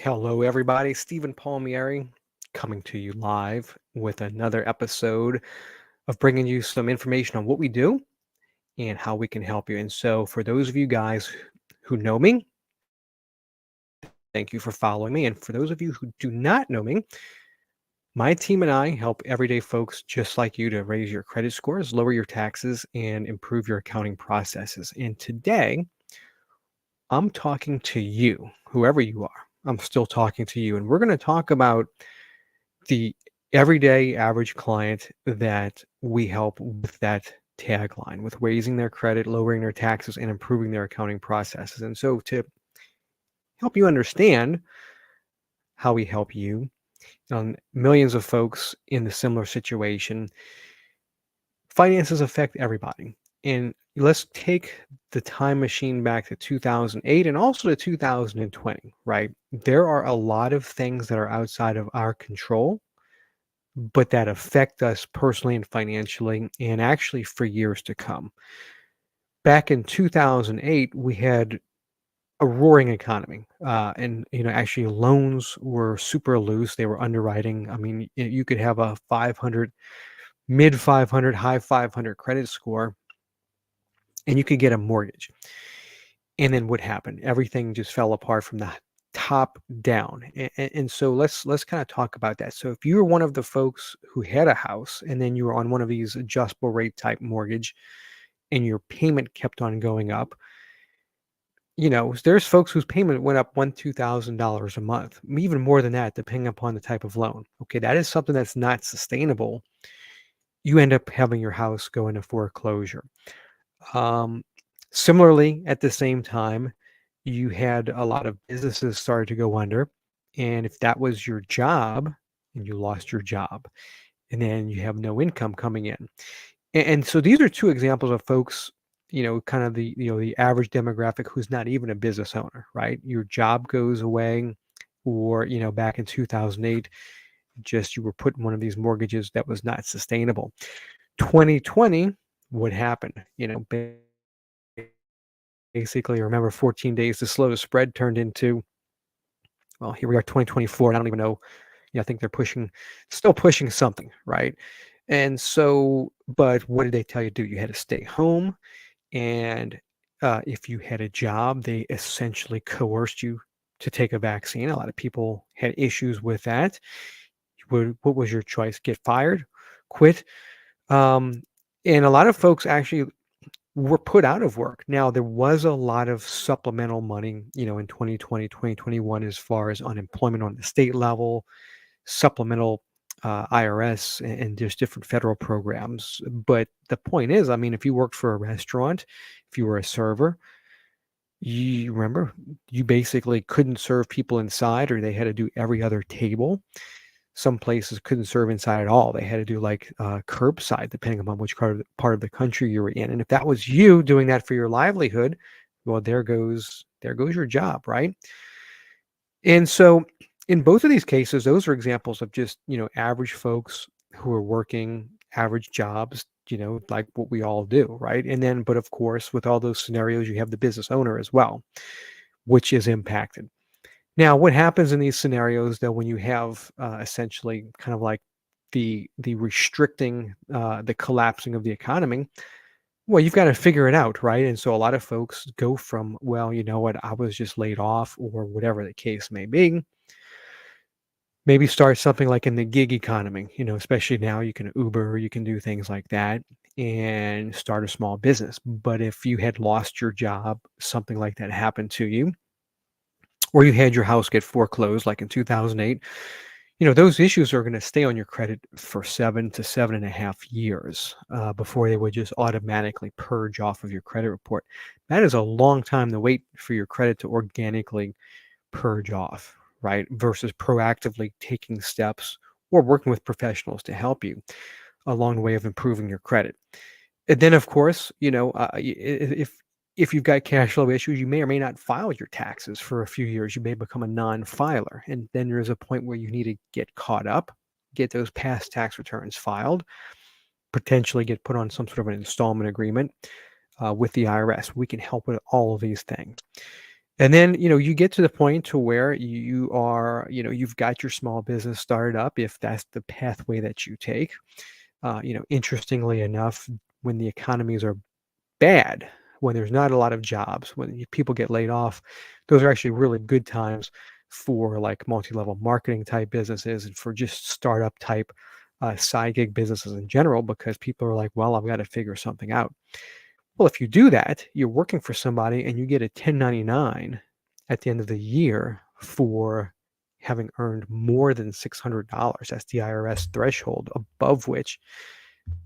Hello, everybody. Stephen Palmieri coming to you live with another episode of bringing you some information on what we do and how we can help you. And so, for those of you guys who know me, thank you for following me. And for those of you who do not know me, my team and I help everyday folks just like you to raise your credit scores, lower your taxes, and improve your accounting processes. And today, I'm talking to you, whoever you are. I'm still talking to you. And we're going to talk about the everyday average client that we help with that tagline, with raising their credit, lowering their taxes, and improving their accounting processes. And so, to help you understand how we help you, millions of folks in the similar situation, finances affect everybody. And let's take the time machine back to 2008 and also to 2020, right? There are a lot of things that are outside of our control, but that affect us personally and financially, and actually for years to come. Back in 2008, we had a roaring economy, and actually loans were super loose. They were underwriting. I mean, you could have a 500, mid 500, high 500 credit score, and you could get a mortgage. And then what happened? Everything just fell apart from the top down. And so let's kind of talk about that. So if you were one of the folks who had a house and then you were on one of these adjustable rate type mortgage and your payment kept on going up, there's folks whose payment went up $2,000 a month, even more than that, depending upon the type of loan. Okay, that is something that's not sustainable. You end up having your house go into foreclosure. Um, Similarly, at the same time, you had a lot of businesses started to go under. And if that was your job and you lost your job, and then you have no income coming in. And so these are two examples of folks, kind of the average demographic who's not even a business owner, right? Your job goes away, or, back in 2008, just you were put in one of these mortgages that was not sustainable. 2020, what happened? Basically, remember 14 days to slow the spread turned into, well, here we are, 2024, and I don't even know. I think they're still pushing something, right? And so, but what did they tell you to do? You had to stay home, and if you had a job, they essentially coerced you to take a vaccine. A lot of people had issues with that. What was your choice? Get fired, quit? Um, and a lot of folks actually were put out of work. Now, there was a lot of supplemental money, in 2020, 2021, as far as unemployment on the state level, supplemental IRS, and just different federal programs. But the point is, I mean, if you worked for a restaurant, if you were a server, you remember, you basically couldn't serve people inside, or they had to do every other table. Some places couldn't serve inside at all. They had to do like curbside, depending upon which part of the country you were in. And if that was you doing that for your livelihood, well, there goes your job, right? And so in both of these cases, those are examples of just, average folks who are working average jobs, like what we all do, right? And then, but of course, with all those scenarios, you have the business owner as well, which is impacted. Now, what happens in these scenarios, though, when you have essentially kind of like the restricting, the collapsing of the economy? Well, you've got to figure it out, right? And so a lot of folks go from, well, you know what, I was just laid off, or whatever the case may be. Maybe start something like in the gig economy, especially now you can Uber, you can do things like that and start a small business. But if you had lost your job, something like that happened to you, or you had your house get foreclosed like in 2008, those issues are going to stay on your credit for 7 to 7.5 years before they would just automatically purge off of your credit report. That is a long time to wait for your credit to organically purge off, right? Versus proactively taking steps or working with professionals to help you along the way of improving your credit. And then, of course, if you've got cash flow issues, you may or may not file your taxes for a few years. You may become a non-filer, and then there's a point where you need to get caught up, get those past tax returns filed, potentially get put on some sort of an installment agreement with the IRS. We can help with all of these things. And then, you get to the point to where you are, you've got your small business started up if that's the pathway that you take. Interestingly enough, when the economies are bad, when there's not a lot of jobs, when people get laid off, those are actually really good times for like multi-level marketing type businesses and for just startup type side gig businesses in general, because people are like, well, I've got to figure something out. Well, if you do that, you're working for somebody and you get a 1099 at the end of the year for having earned more than $600. That's the IRS threshold, above which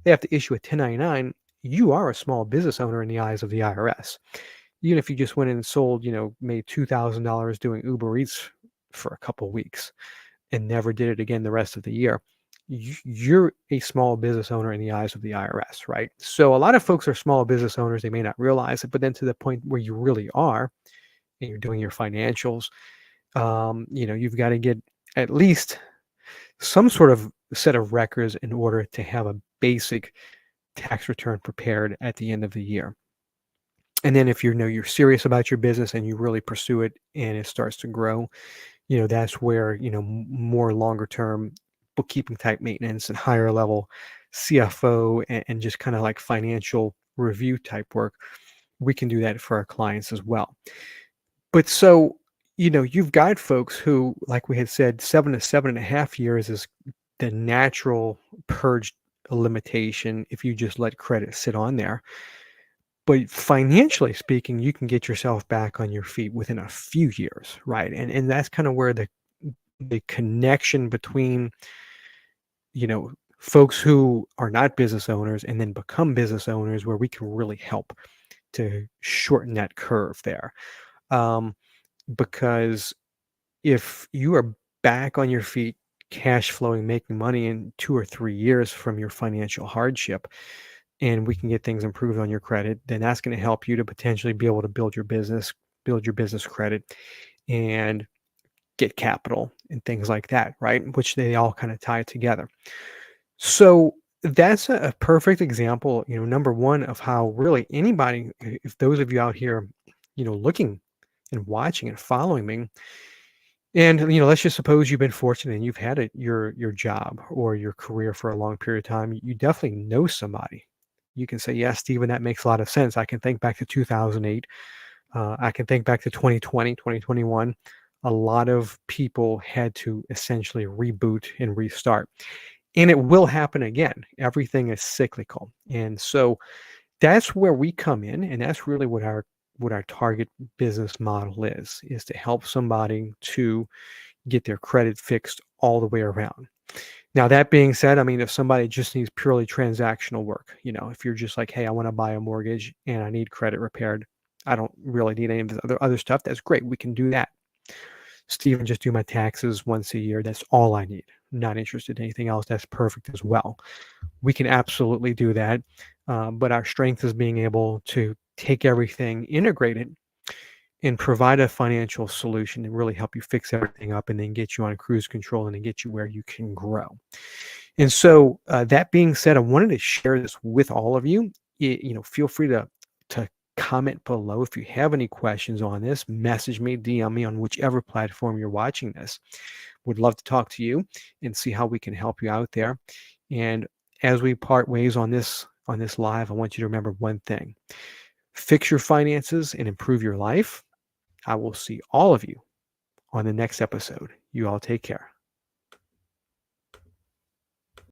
they have to issue a 1099. You are a small business owner in the eyes of the IRS. Even if you just went in and sold, made $2,000 doing Uber Eats for a couple weeks and never did it again the rest of the year, you're a small business owner in the eyes of the IRS, right? So a lot of folks are small business owners. They may not realize it, but then to the point where you really are and you're doing your financials, you've got to get at least some sort of set of records in order to have a basic tax return prepared at the end of the year. And then if you're serious about your business and you really pursue it and it starts to grow, that's where, more longer term bookkeeping type maintenance and higher level CFO and just kind of like financial review type work, we can do that for our clients as well. But so, you've got folks who, like we had said, 7 to 7.5 years is the natural purge limitation if you just let credit sit on there. But financially speaking, you can get yourself back on your feet within a few years, right? And that's kind of where the connection between, folks who are not business owners and then become business owners, where we can really help to shorten that curve there. Um, because if you are back on your feet, cash flowing, making money in 2 or 3 years from your financial hardship, and we can get things improved on your credit, then that's going to help you to potentially be able to build your business credit, and get capital and things like that, right? Which they all kind of tie together. So that's a perfect example, number one, of how really anybody, if those of you out here, looking and watching and following me, and let's just suppose you've been fortunate and you've had your job or your career for a long period of time. You definitely know somebody. You can say, "Yes, Stephen, that makes a lot of sense. I can think back to 2008. I can think back to 2020, 2021. A lot of people had to essentially reboot and restart, and it will happen again. Everything is cyclical, and so that's where we come in, and that's really what our target business model is to help somebody to get their credit fixed all the way around. Now, that being said, I mean, if somebody just needs purely transactional work, if you're just like, hey, I want to buy a mortgage and I need credit repaired, I don't really need any of this other stuff, that's great. We can do that. Stephen, just do my taxes once a year. That's all I need. Not interested in anything else. That's perfect as well. We can absolutely do that. But our strength is being able to take everything, integrate it, and provide a financial solution and really help you fix everything up and then get you on cruise control and then get you where you can grow. And so that being said, I wanted to share this with all of you. Feel free to comment below if you have any questions on this. Message me, DM me on whichever platform you're watching this. Would love to talk to you and see how we can help you out there. And as we part ways on this live, I want you to remember one thing: fix your finances and improve your life. I will see all of you on the next episode. You all take care.